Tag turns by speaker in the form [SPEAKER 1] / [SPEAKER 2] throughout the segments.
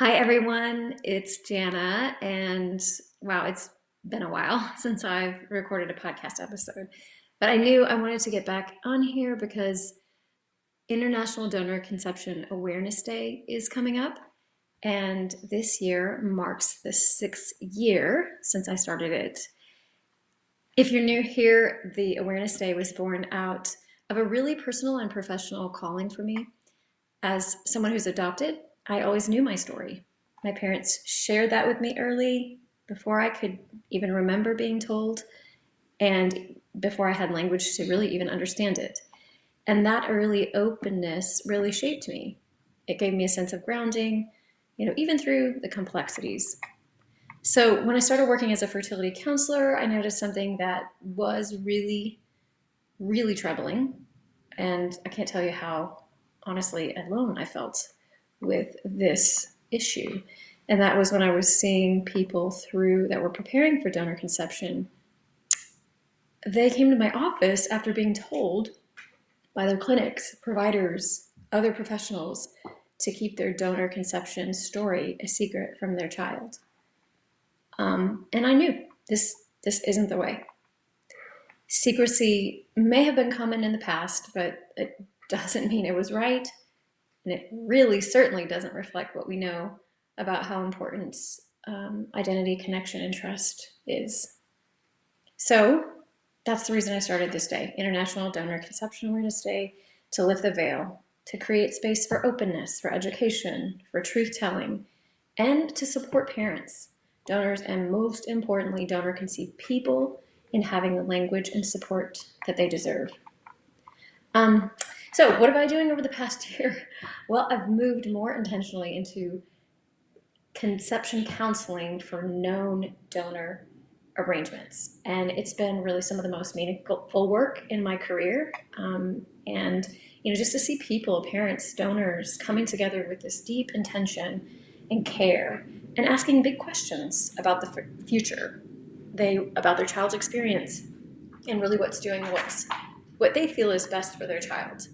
[SPEAKER 1] Hi everyone, it's Jana, and wow, it's been a while since I've recorded a podcast episode. But I knew I wanted to get back on here because International Donor Conception Awareness Day is coming up, and this year marks the 6th year since I started it. If you're new here, the Awareness Day was born out of a really personal and professional calling for me. As someone who's adopted, I always knew my story. My parents shared that with me early, before I could even remember being told, and before I had language to really even understand it. And that early openness really shaped me. It gave me a sense of grounding, even through the complexities. So when I started working as a fertility counselor, I noticed something that was really, really troubling. And I can't tell you how honestly alone I felt with this issue. And that was when I was seeing people that were preparing for donor conception. They came to my office after being told by their clinics, providers, other professionals to keep their donor conception story a secret from their child. And I knew this isn't the way. Secrecy may have been common in the past, but it doesn't mean it was right. And it really certainly doesn't reflect what we know about how important identity, connection, and trust is. So that's the reason I started this day, International Donor Conception Awareness Day, to lift the veil, to create space for openness, for education, for truth-telling, and to support parents, donors, and most importantly, donor-conceived people in having the language and support that they deserve. So what have I been doing over the past year? Well, I've moved more intentionally into conception counseling for known donor arrangements. And it's been really some of the most meaningful work in my career. And just to see people, parents, donors coming together with this deep intention and care and asking big questions about the future, about their child's experience, and really what they feel is best for their child.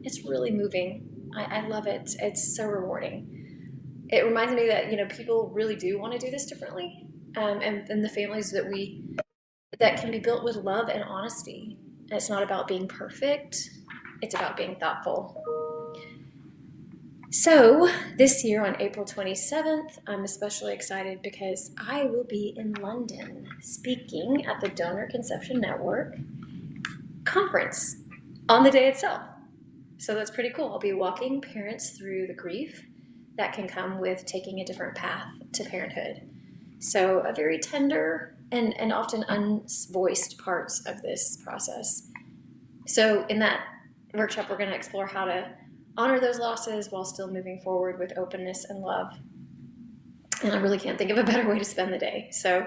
[SPEAKER 1] It's really moving. I love it. It's so rewarding. It reminds me that people really do want to do this differently, and the families that can be built with love and honesty. And it's not about being perfect. It's about being thoughtful. So this year on April 27th, I'm especially excited because I will be in London speaking at the Donor Conception Network conference on the day itself. So that's pretty cool. I'll be walking parents through the grief that can come with taking a different path to parenthood. So a very tender and often unvoiced parts of this process. So in that workshop, we're going to explore how to honor those losses while still moving forward with openness and love. And I really can't think of a better way to spend the day. So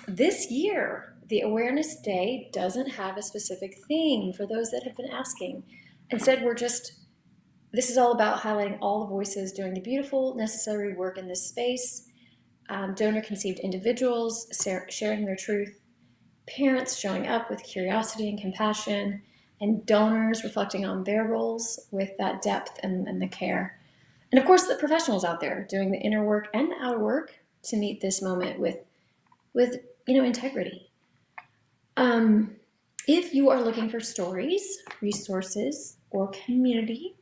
[SPEAKER 1] this year, the Awareness Day doesn't have a specific theme for those that have been asking. Instead, this is all about highlighting all the voices doing the beautiful, necessary work in this space, donor-conceived individuals sharing their truth, parents showing up with curiosity and compassion, and donors reflecting on their roles with that depth and the care. And of course, the professionals out there doing the inner work and the outer work to meet this moment with integrity. If you are looking for stories, resources, or community,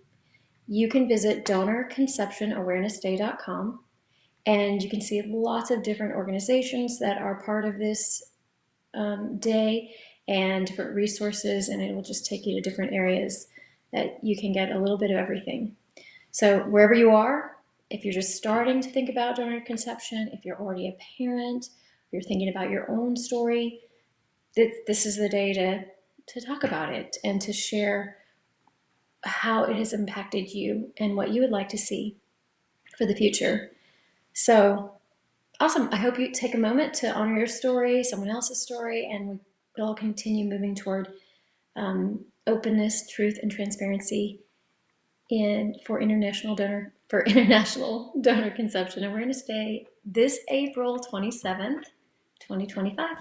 [SPEAKER 1] you can visit donorconceptionawarenessday.com, and you can see lots of different organizations that are part of this day and different resources, and it will just take you to different areas that you can get a little bit of everything. So wherever you are, if you're just starting to think about donor conception, if you're already a parent, if you're thinking about your own story, this is the day to talk about it and to share how it has impacted you and what you would like to see for the future. So awesome. I hope you take a moment to honor your story, someone else's story, and we all continue moving toward openness, truth, and transparency for International Donor Conception Awareness Day this April 27th, 2025.